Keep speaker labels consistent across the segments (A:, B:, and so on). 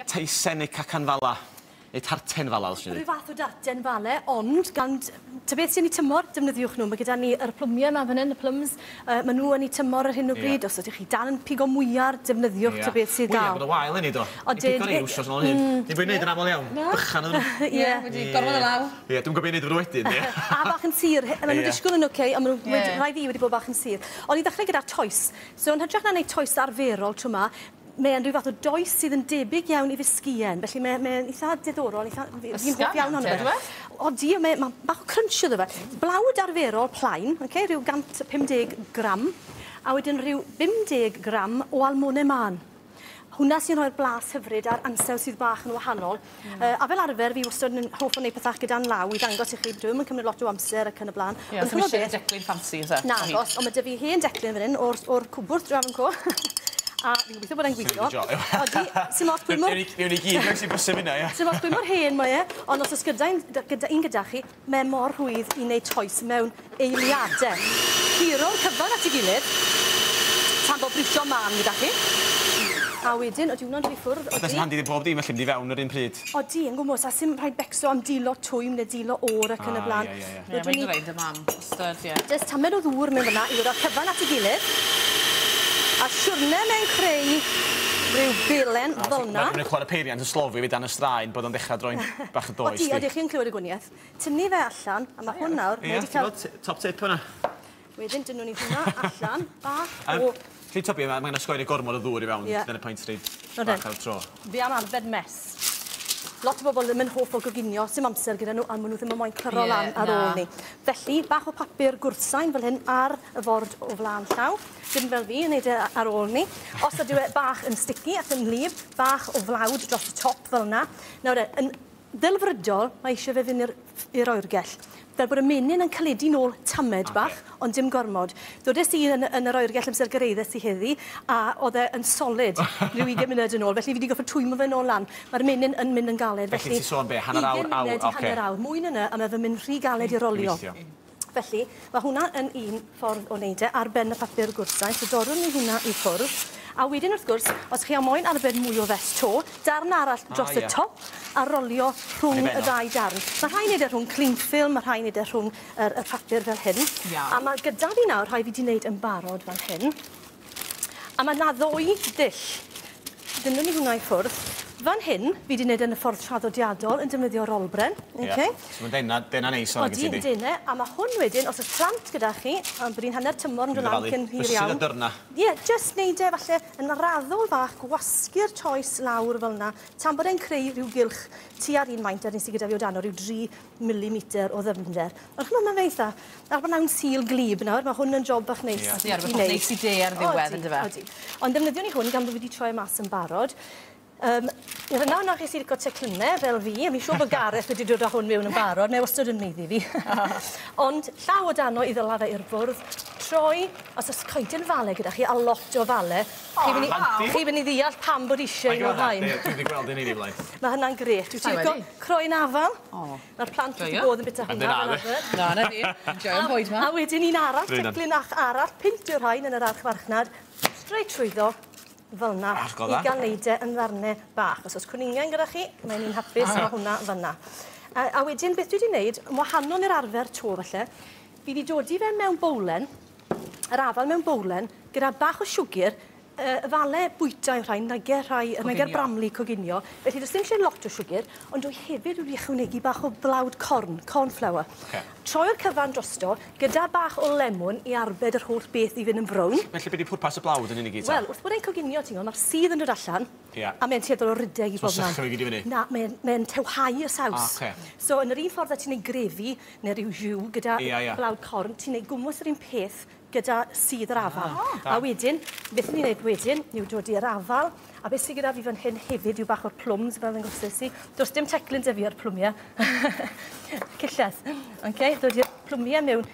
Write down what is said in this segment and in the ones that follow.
A: Teisenic ac anfala. Neu tarten afalau, os
B: Rhyw fath o darten fale, ond gan... Ta beth sy'n ei tymor, defnyddiwch nhw. Mae gyda ni yr plwmiau yma fan hyn, y plums. Mae nhw yn ei tymor ar hyn o bryd. Os ydych chi dal yn pigo mwyar, defnyddiwch ta beth sydd gael.
A: Ie, bod y wael yn ei do. I pigo ni wsos yn ôl hyn. Ni'n bod wneud yn aml iawn. Bychan ydyn nhw.
B: Ie,
C: wedi gorfod y law.
A: Ie, dwi'n gobeithio wneud o'r wedyn, ie.
B: A bach yn sir. Mae nhw'n disgwyl yn oce, ond rhai fi wedi bod bach yn sir. Ond i ddechrau gyda toes. So, yn hytrach na wneud toes arferol trwy yma, mae'n rhyw fath o does sydd yn debyg iawn i fisgien. Felly mae'n eitha diddorol, fi'n hoff iawn honno fe. Odi, mae'n bach o crunch iddo fe. Blawd arferol plaen, rhyw 150 gram, a wedyn rhyw 50 gram o almonau man. Hwna sy'n rhoi'r blas hyfryd a'r ansew sydd bach yn wahanol. A fel arfer, fi wastad yn hoff o wneud pethau gyda'n law i ddangos i chi. Dwi'n cymryd lot o amser ac yn y blaen.
C: Ie, ddim eisiau declyn fancy, ys e?
B: Na, ond mae dy fi hen declyn fan hyn o'r cwbwrdd drafn co. A fi'n gobeithio bod e'n gweithio. Odi, sy'n os dwi mor...
A: Miwn i gyd mewn sy'n bysym yna, ie.
B: Sy'n os dwi mor hen mae e, ond os oes gyda un gyda chi, mae mor rhwydd i wneud toes mewn eiliadau. Hiro'r cyfan at ei gilydd, tan bod brisio man gyda chi. A wedyn, odi hwnna'n rhy ffwrdd, odi...
A: That's handi di bob dim, felly, mynd i fewn yr un pryd.
B: Odi, yn gwmwys, a sy'n rhaid becso am dilo twym neu dilo o'r ac yn y blaen.
C: Ie, mae'n rhaid y mam, ystod, ie.
B: Just tamed o ddŵr mewn fyna i ddod o'r cyfan at ei gilydd. A siwrne mewn creu rhyw belen fel yna.
A: Mae'n clywed y peiriant yn slofi fi dan y straen bod o'n dechrau droi'n bach y does.
B: Odi chi'n clywed y gwaniaeth. Tynnu fe allan, a mae hwn nawr...
A: Ie, ti'n gweld top tip hwnna.
B: Wedyn, dyn nhw'n ei hwnna allan, bach o...
A: Lli tobi, mae'n ysgoed y gormod o ddŵr i fewn, dyna pwynt stryd bach ar y tro.
B: Fi am arbed mes. Lot o bobl ddim yn hoff o goginio, sy'n amser gyda nhw, a maen nhw ddim yn moyn cyrro lan ar ôl ni. Felly, bach o papur gwrsain fel hyn ar y ford o flaen llaw. Dim fel fi yn neud e ar ôl ni. Os ydw e bach yn sticky ac yn lif, bach o flawd dros y top fel yna. Nawr, yn ddelfrydol, mae eisiau fe fynd i'r oergell. Fel bod y menyn yn caledu nôl tamed bach, ond dim gormod. Ddodes i yn yr oergell amser gyrraeddus i heddi, a oedd e yn solid rhyw 20 munud yn ôl. Felly fi wedi goffod twymo fe nôl lan. Mae'r menyn yn mynd yn galed.
A: Felly ti sôn be, hanner awr?
B: 20 munud i hanner awr. Mwy na yna, a mae fe'n mynd rhy galed i rolio. Felly, mae hwnna yn un ffordd o wneud e ar ben y papur gwrsain. So dorwn ni hwnna i ffwrdd. A wedyn wrth gwrs, os chi am moyn arbed mwy o fest to, darn arall dros y top a rolio rhwng y ddau darn. Mae rhaid wneud e rhwng clingffilm, mae rhaid wneud e rhwng y papur fel hyn. A mae gyda fi nawr rhaid fi wedi wneud yn barod fel hyn. A mae na ddwy ddill. Dyna ni hwnna i ffwrdd. Fan hyn, fi wedi wneud yn y ffordd traddodiadol yn defnyddio rolbren.
A: So mae'n dena neis o'n gyda ti.
B: Odi, dena. A mae hwn wedyn, os y plant gyda chi, a bod ni'n hanner tymor yn dod lan cyn hir iawn.
A: Bysyn y dyrna.
B: Ie, just wneud e falle yn raddol fach, gwasgu'r toes lawr fel yna, tan bod e'n creu rhyw gylch tua'r un maint ar nes i gyda fi o dan o rhyw 3 mm o ddyfnder. Ond chymod, mae'n feitha, ar bod nawn sil glib nawr, mae hwn yn job bach neis.
C: Ie, ar bod neis i de ar ddiwedd yn dyfa.
B: Ond defnyddio ni hwn gan bod fi wedi troi mas yn barod. Nawr na chi sy'n licio teclynau fel fi, a mi siŵr bod Gareth wedi dod â hwn mewn yn barod, mae wastad yn meiddi fi. Ond llaw o dano i ddyla fe i'r bwrdd, troi, os oes coedyn fale gyda chi, a lot o fale, chi fynd i ddeall pam bod eisiau nhw hain.
A: Dwi wedi gweld yn ei blaen.
B: Mae hynna'n gret. Wyt ti'n licio croen afal? Mae'r plant wedi bod yn bita hwnna.
C: Na, na di. Joio'n bwyd ma.
B: A wedyn un arall, teclyn arall, pint yw'r rhain yn yr archfarchnad, straight trwyddo, fel yna, i gael neud e yn ddarnau bach. Os oes cwningain gyda chi, mae'n un hapus o hwnna fyna. A wedyn, beth dwi wedi wneud, yn wahanol i'r arfer to falle, fi wedi dodi fe mewn bowlen, yr afal mewn bowlen, gyda bach o siwgr, fale bwyta yw'r rhain, nage'r bramlu coginio. Felly, does dim eisiau lot o siwgr, ond dwi hefyd wedi ychwanegu bach o blawd cornflour. Troi'r cyfan drosto, gyda bach o lemon i arbed yr holl beth i fynd yn frown.
A: Felly, beth yw pwrpas y blawd yn unig i ta?
B: Wel, wrth bod e'n coginio, ti'n gwybod, mae'r sydd yn dod allan, a mae'n tueddol o rydeg i bob man.
A: So, gyd i fyny?
B: Na, mae'n tewhau y saws. So, yn yr un ffordd a ti'n ei grefi, neu rhyw jiw gyda blawd corn, ti'n ei gwmwys yr un peth gyda sydd yr afal. A wedyn, beth ni'n gwneud wedyn, yw dod i'r afal, a beth sydd gyda fi fan hyn hefyd yw bach o'r plwms fel yn gosys i. Does dim teclyn dy fi ar plwmiau. Cylleth. Dod i'r plwmiau mewn.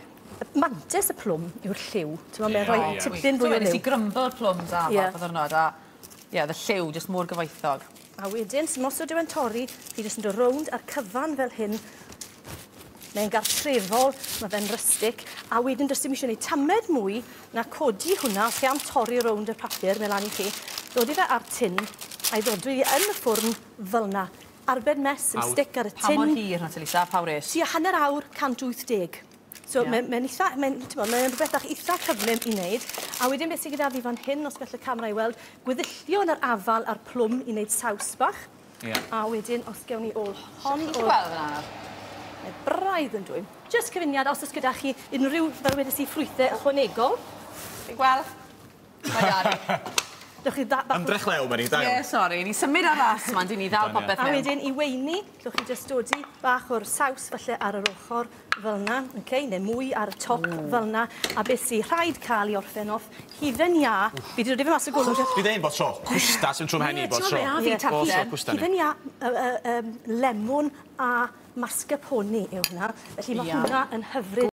B: Mantes y plwm yw'r lliw. Mae'n rhoi tipyn fwy o liw.
C: Nes i grymbo'r plwms a fath o'r nod. Ie, y lliw, jyst mor gyfoethog.
B: A wedyn, sy'n mos o dywen torri, fi jyst yn dod rownd ar cyfan fel hyn. Mae'n gartrefol, mae fe'n rustic, a wedyn does dim eisiau gwneud tamed mwy na codi hwnna, os chi am torri rownd y papur, mae lan i chi, ddod i fe ar tin, a'i ddodwy yn y ffwrn fel yna. Arbed mes yn stick ar y tin.
C: Pa mor hir na ti, Lisa? Pa wres?
B: Tua hanner awr, 180. So mae'n rhywbeth eitha cyflym i wneud. A wedyn beth sydd gyda fi fan hyn, os gall y camera i weld, gweddillio yn yr afal a'r plwm i wneud saws bach. A wedyn, os gewn ni ôl hon...
C: Ti'n gweld yna?
B: Mae braidd yn dwy. Just cyfuniad, os oes gyda chi unrhyw, fel wedys i, ffrwythau ychwanegol.
C: Fi'n gweld? Mae gari.
A: Ymdrech lew, Mari, da iawn.
C: Ie, sori, ni symud ar ras ma'n di ni ddal popeth mewn.
B: A wedyn i weini, llwch chi jyst dodi bach o'r saws falle ar yr ochr fel yna, neu mwy ar y top fel yna, a beth sy'n rhaid cael i orffen off, hufen ia, fi wedi dod i fe mas o golwg.
A: Fi ddeun bod tro, cwsta sy'n trwm henni bod tro.
B: Hufen ia, lemon a mascarpone yw hwnna, felly mae hwnna yn hyfryd.